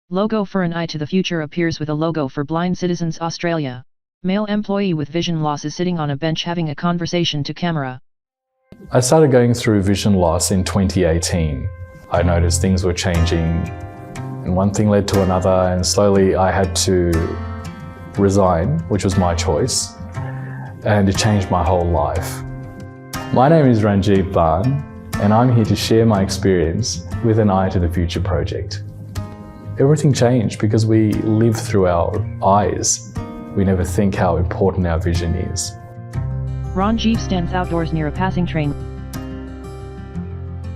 Logo for an Eye to the Future appears with a logo for Blind Citizens Australia. Male employee with vision loss is sitting on a bench having a conversation to camera. I started going through vision loss in 2018. I noticed things were changing and one thing led to another, and slowly I had to resign, which was my choice, and it changed my whole life. My name is Ranjeev Bhan, and I'm here to share my experience with an Eye to the Future project. Everything changed because we live through our eyes. We never think how important our vision is. Ranjeev stands outdoors near a passing train.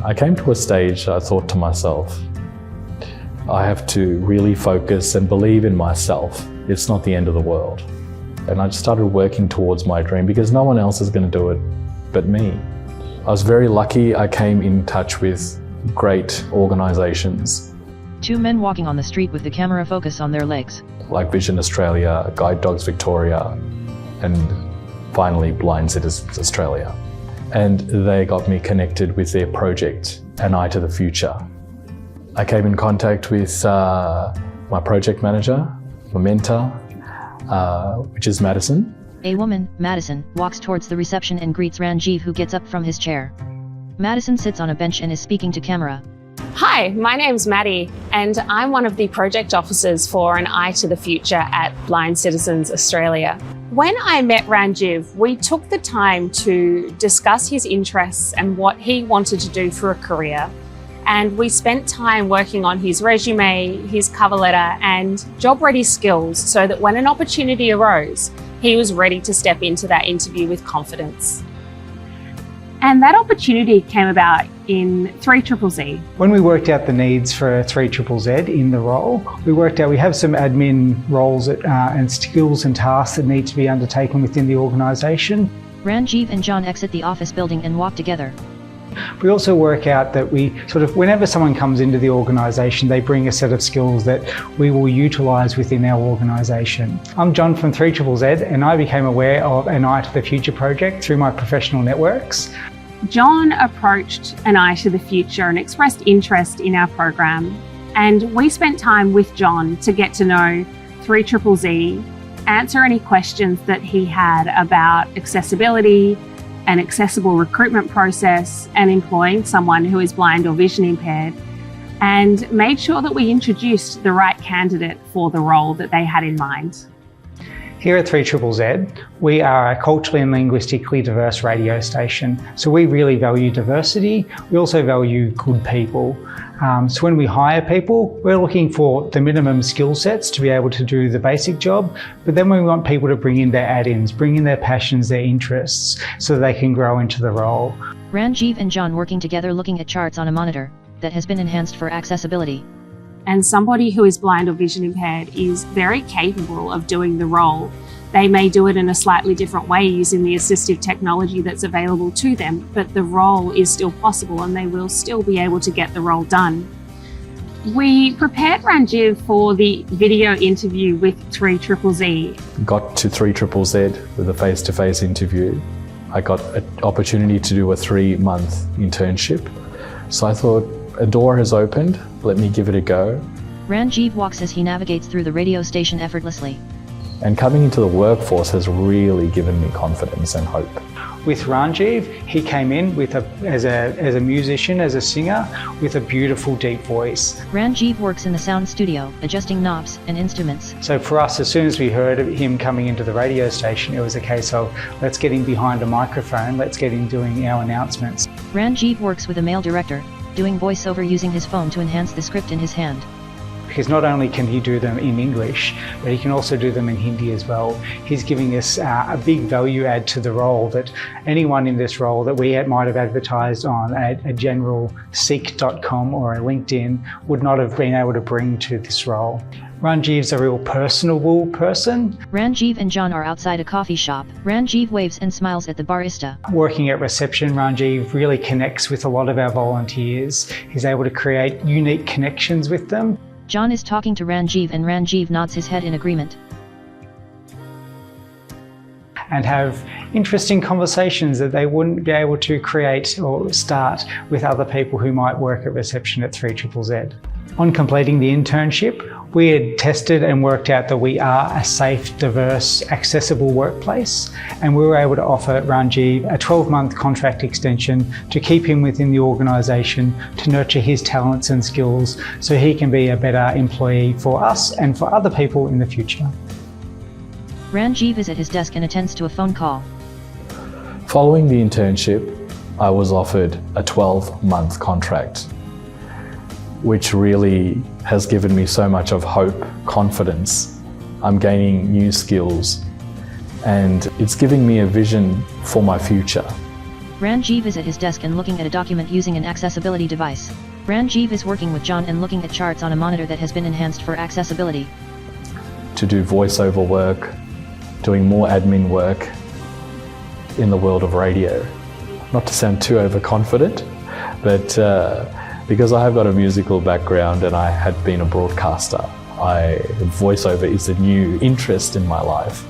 I came to a stage I thought to myself, I have to really focus and believe in myself. It's not the end of the world. And I just started working towards my dream because no one else is going to do it but me. I was very lucky I came in touch with great organisations. Two men walking on the street with the camera focus on their legs. Like Vision Australia, Guide Dogs Victoria, and finally Blind Citizens Australia. And they got me connected with their project, An Eye to the Future. I came in contact with my project manager, my mentor, which is Madison. A woman, Madison, walks towards the reception and greets Ranjeev, who gets up from his chair. Madison sits on a bench and is speaking to camera. Hi, my name's Maddie, and I'm one of the project officers for An Eye to the Future at Blind Citizens Australia. When I met Ranjeev, we took the time to discuss his interests and what he wanted to do for a career. And we spent time working on his resume, his cover letter, and job-ready skills so that when an opportunity arose, he was ready to step into that interview with confidence. And that opportunity came about in 3ZZZ. When we worked out the needs for 3ZZZ in the role, we worked out we have some admin roles and skills and tasks that need to be undertaken within the organisation. Ranjeev and John exit the office building and walk together. We also work out that we whenever someone comes into the organisation, they bring a set of skills that we will utilise within our organisation. I'm John from 3ZZZ, and I became aware of An Eye to the Future project through my professional networks. John approached An Eye to the Future and expressed interest in our program. And we spent time with John to get to know 3ZZZ, answer any questions that he had about accessibility, an accessible recruitment process, and employing someone who is blind or vision impaired, and made sure that we introduced the right candidate for the role that they had in mind. Here at 3ZZZ, we are a culturally and linguistically diverse radio station. So we really value diversity. We also value good people. So when we hire people, we're looking for the minimum skill sets to be able to do the basic job, but then we want people to bring in their add-ins, bring in their passions, their interests, so they can grow into the role. Ranjeev and John working together looking at charts on a monitor that has been enhanced for accessibility. And somebody who is blind or vision impaired is very capable of doing the role. They may do it in a slightly different way using the assistive technology that's available to them, but the role is still possible and they will still be able to get the role done. We prepared Ranjeev for the video interview with 3ZZZ. Got to 3ZZZ with a face-to-face interview. I got an opportunity to do a 3-month internship. So I thought, a door has opened, let me give it a go. Ranjeev walks as he navigates through the radio station effortlessly. And coming into the workforce has really given me confidence and hope. With Ranjeev, he came in as a musician, as a singer, with a beautiful deep voice. Ranjeev works in the sound studio, adjusting knobs and instruments. So for us, as soon as we heard of him coming into the radio station, it was a case of, let's get him behind a microphone, let's get him doing our announcements. Ranjeev works with a male director, doing voiceover using his phone to enhance the script in his hand. Because not only can he do them in English, but he can also do them in Hindi as well. He's giving us a big value add to the role that anyone in this role that we might have advertised on a general seek.com or a LinkedIn would not have been able to bring to this role. Ranjeev's a real personable person. Ranjeev and John are outside a coffee shop. Ranjeev waves and smiles at the barista. Working at reception, Ranjeev really connects with a lot of our volunteers. He's able to create unique connections with them. John is talking to Ranjeev and Ranjeev nods his head in agreement. And have interesting conversations that they wouldn't be able to create or start with other people who might work at reception at 3ZZZ. On completing the internship, We had tested and worked out that we are a safe, diverse, accessible workplace, and we were able to offer Ranjiv a 12-month contract extension to keep him within the organisation, to nurture his talents and skills so he can be a better employee for us and for other people in the future. Ranjiv is at his desk and attends to a phone call. Following the internship, I was offered a 12-month contract, which really has given me so much of hope, confidence. I'm gaining new skills, and it's giving me a vision for my future. Ranjiv is at his desk and looking at a document using an accessibility device. Ranjiv is working with John and looking at charts on a monitor that has been enhanced for accessibility. To do voiceover work, doing more admin work in the world of radio. Not to sound too overconfident, but because I have got a musical background and I had been a broadcaster, voiceover is a new interest in my life.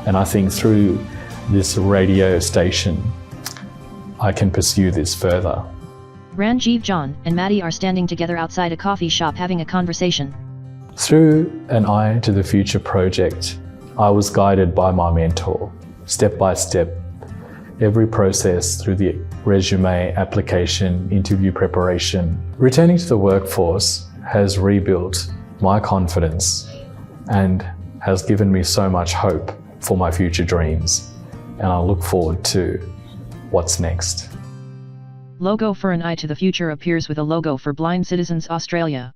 And I think through this radio station, I can pursue this further. Ranjiv, John, and Maddie are standing together outside a coffee shop having a conversation. Through an Eye to the Future project, I was guided by my mentor, step by step, every process through the resume, application, interview preparation. Returning to the workforce has rebuilt my confidence and has given me so much hope for my future dreams. And I look forward to what's next. Logo for An Eye to the Future appears with a logo for Blind Citizens Australia.